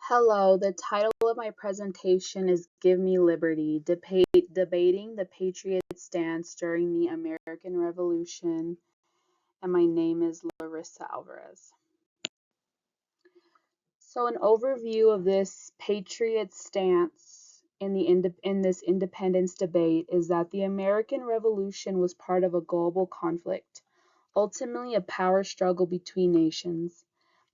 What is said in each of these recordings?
Hello, the title of my presentation is Give Me Liberty, Debating the Patriot Stance During the American Revolution, and my name is Larissa Alvarez. So an overview of this patriot stance in this independence debate is that the American Revolution was part of a global conflict, ultimately a power struggle between nations.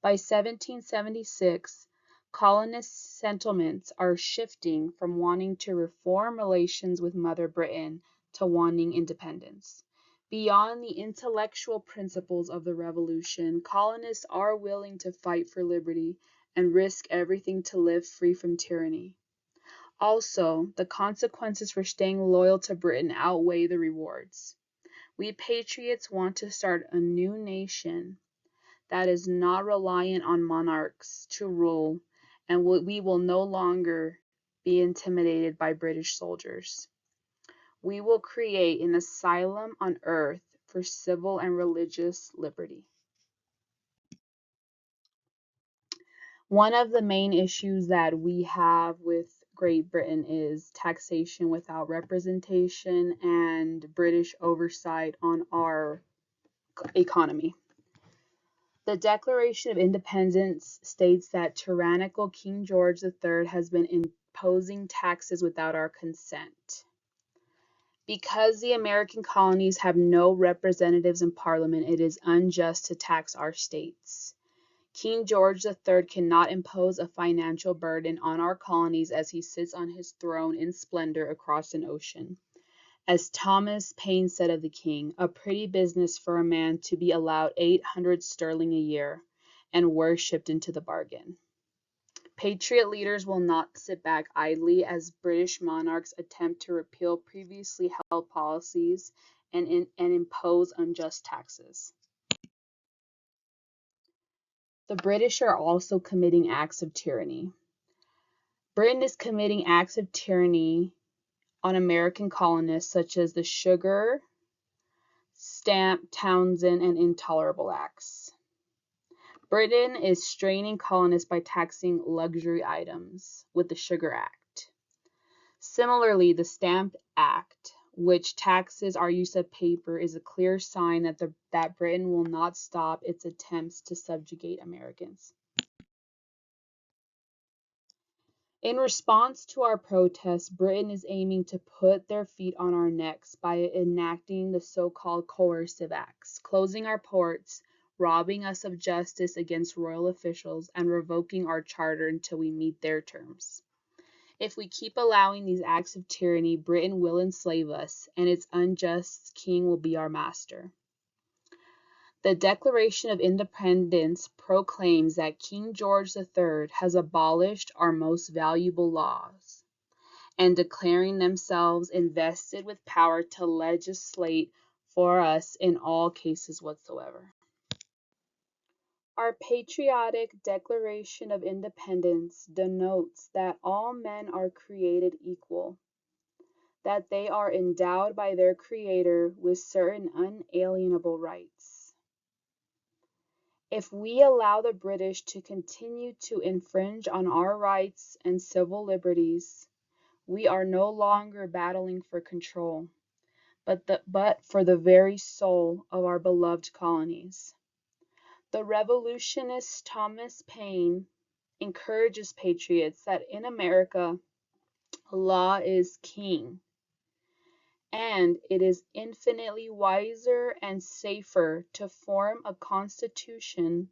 By 1776, colonist sentiments are shifting from wanting to reform relations with Mother Britain to wanting independence. Beyond the intellectual principles of the revolution, colonists are willing to fight for liberty and risk everything to live free from tyranny. Also, the consequences for staying loyal to Britain outweigh the rewards. We patriots want to start a new nation that is not reliant on monarchs to rule, and we will no longer be intimidated by British soldiers. We will create an asylum on earth for civil and religious liberty. One of the main issues that we have with Great Britain is taxation without representation and British oversight on our economy. The Declaration of Independence states that tyrannical King George III has been imposing taxes without our consent. Because the American colonies have no representatives in Parliament, it is unjust to tax our states. King George III cannot impose a financial burden on our colonies as he sits on his throne in splendor across an ocean. As Thomas Paine said of the king, a pretty business for a man to be allowed 800 sterling a year, and worshipped into the bargain. Patriot leaders will not sit back idly as British monarchs attempt to repeal previously held policies and impose unjust taxes. The British are also committing acts of tyranny. Britain is committing acts of tyranny on American colonists such as the Sugar, Stamp, Townshend, and Intolerable Acts. Britain is straining colonists by taxing luxury items with the Sugar Act. Similarly, the Stamp Act, which taxes our use of paper, is a clear sign that Britain will not stop its attempts to subjugate Americans. In response to our protests, Britain is aiming to put their feet on our necks by enacting the so-called coercive acts, closing our ports, robbing us of justice against royal officials, and revoking our charter until we meet their terms. If we keep allowing these acts of tyranny, Britain will enslave us, and its unjust king will be our master. The Declaration of Independence proclaims that King George III has abolished our most valuable laws, and declaring themselves invested with power to legislate for us in all cases whatsoever. Our patriotic Declaration of Independence denotes that all men are created equal, that they are endowed by their Creator with certain unalienable rights. If we allow the British to continue to infringe on our rights and civil liberties, we are no longer battling for control, but for the very soul of our beloved colonies. The revolutionist Thomas Paine encourages patriots that in America, law is king, and it is infinitely wiser and safer to form a constitution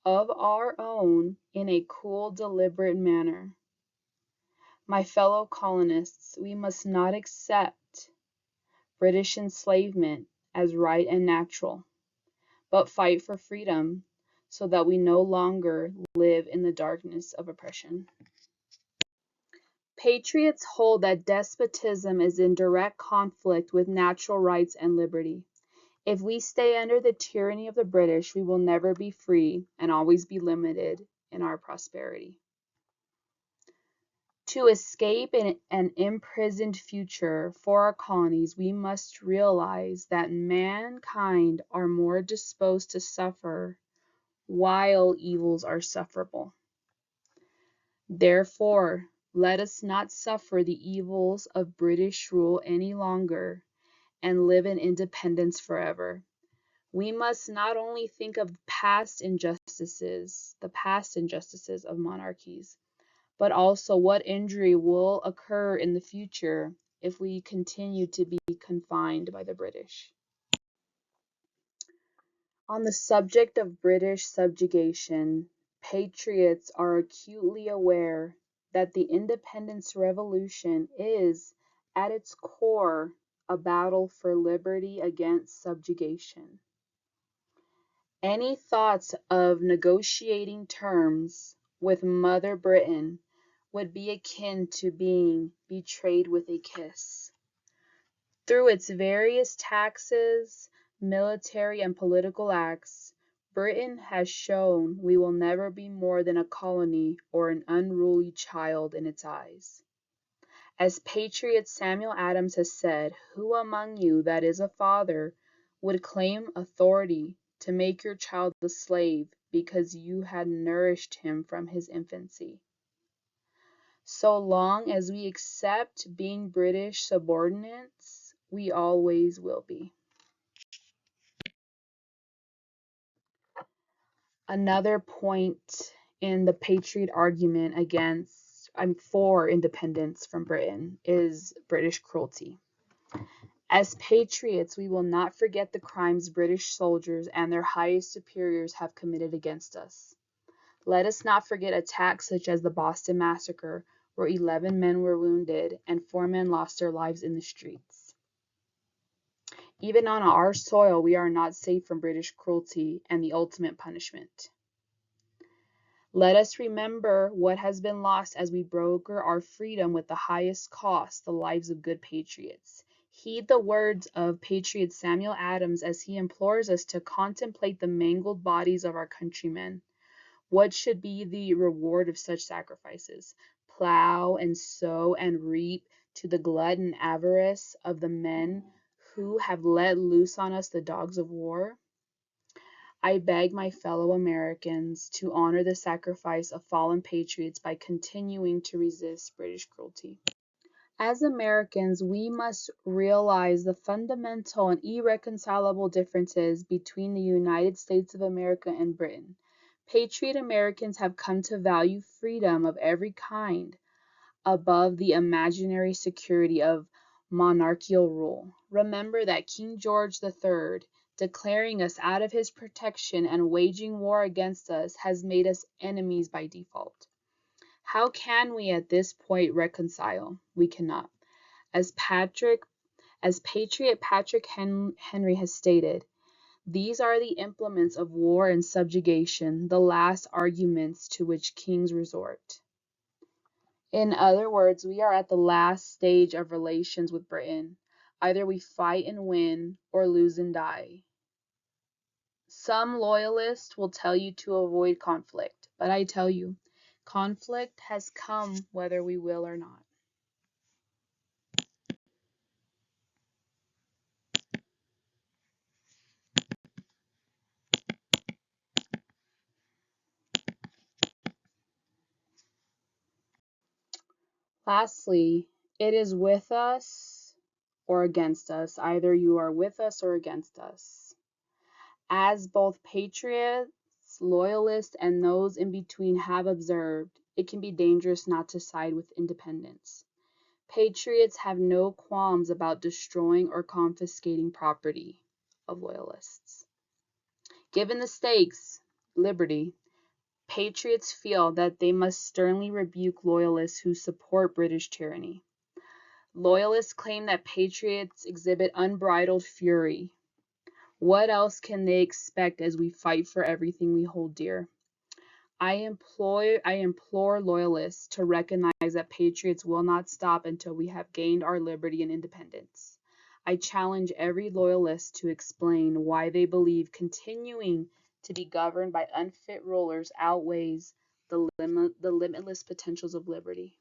of our own in a cool, deliberate manner. My fellow colonists, we must not accept British enslavement as right and natural, but fight for freedom so that we no longer live in the darkness of oppression. Patriots hold that despotism is in direct conflict with natural rights and liberty. If we stay under the tyranny of the British, we will never be free and always be limited in our prosperity. To escape an imprisoned future for our colonies, we must realize that mankind are more disposed to suffer while evils are sufferable. Therefore, let us not suffer the evils of British rule any longer and live in independence forever. We must not only think of the past injustices of monarchies, but also what injury will occur in the future if we continue to be confined by the British. On the subject of British subjugation, patriots are acutely aware that the independence revolution is, at its core, a battle for liberty against subjugation. Any thoughts of negotiating terms with Mother Britain would be akin to being betrayed with a kiss. Through its various taxes, military and political acts, Britain has shown we will never be more than a colony or an unruly child in its eyes. As patriot Samuel Adams has said, who among you that is a father would claim authority to make your child a slave because you had nourished him from his infancy? So long as we accept being British subordinates, we always will be. Another point in the patriot argument for independence from Britain is British cruelty. As patriots, we will not forget the crimes British soldiers and their highest superiors have committed against us. Let us not forget attacks such as the Boston Massacre, where 11 men were wounded and 4 men lost their lives in the streets. Even on our soil, we are not safe from British cruelty and the ultimate punishment. Let us remember what has been lost as we broker our freedom with the highest cost, the lives of good patriots. Heed the words of patriot Samuel Adams as he implores us to contemplate the mangled bodies of our countrymen. What should be the reward of such sacrifices? Plow and sow and reap to the glut and avarice of the men who have let loose on us the dogs of war? I beg my fellow Americans to honor the sacrifice of fallen patriots by continuing to resist British cruelty. As Americans, we must realize the fundamental and irreconcilable differences between the United States of America and Britain. Patriot Americans have come to value freedom of every kind above the imaginary security of monarchical rule. Remember that King George III, declaring us out of his protection and waging war against us, has made us enemies by default. How can we at this point reconcile? We cannot. As Patriot Patrick Henry has stated, these are the implements of war and subjugation, the last arguments to which kings resort. In other words, we are at the last stage of relations with Britain. Either we fight and win, or lose and die. Some loyalists will tell you to avoid conflict, but I tell you, conflict has come whether we will or not. Lastly, it is with us or against us. Either you are with us or against us. As both patriots, loyalists, and those in between have observed, it can be dangerous not to side with independence. Patriots have no qualms about destroying or confiscating property of loyalists. Given the stakes, liberty, patriots feel that they must sternly rebuke loyalists who support British tyranny. Loyalists claim that patriots exhibit unbridled fury. What else can they expect as we fight for everything we hold dear? I implore loyalists to recognize that patriots will not stop until we have gained our liberty and independence. I challenge every loyalist to explain why they believe continuing to be governed by unfit rulers outweighs the limitless potentials of liberty.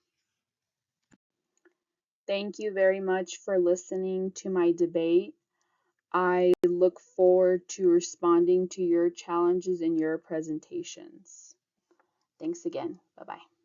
Thank you very much for listening to my debate. I look forward to responding to your challenges in your presentations. Thanks again. Bye-bye.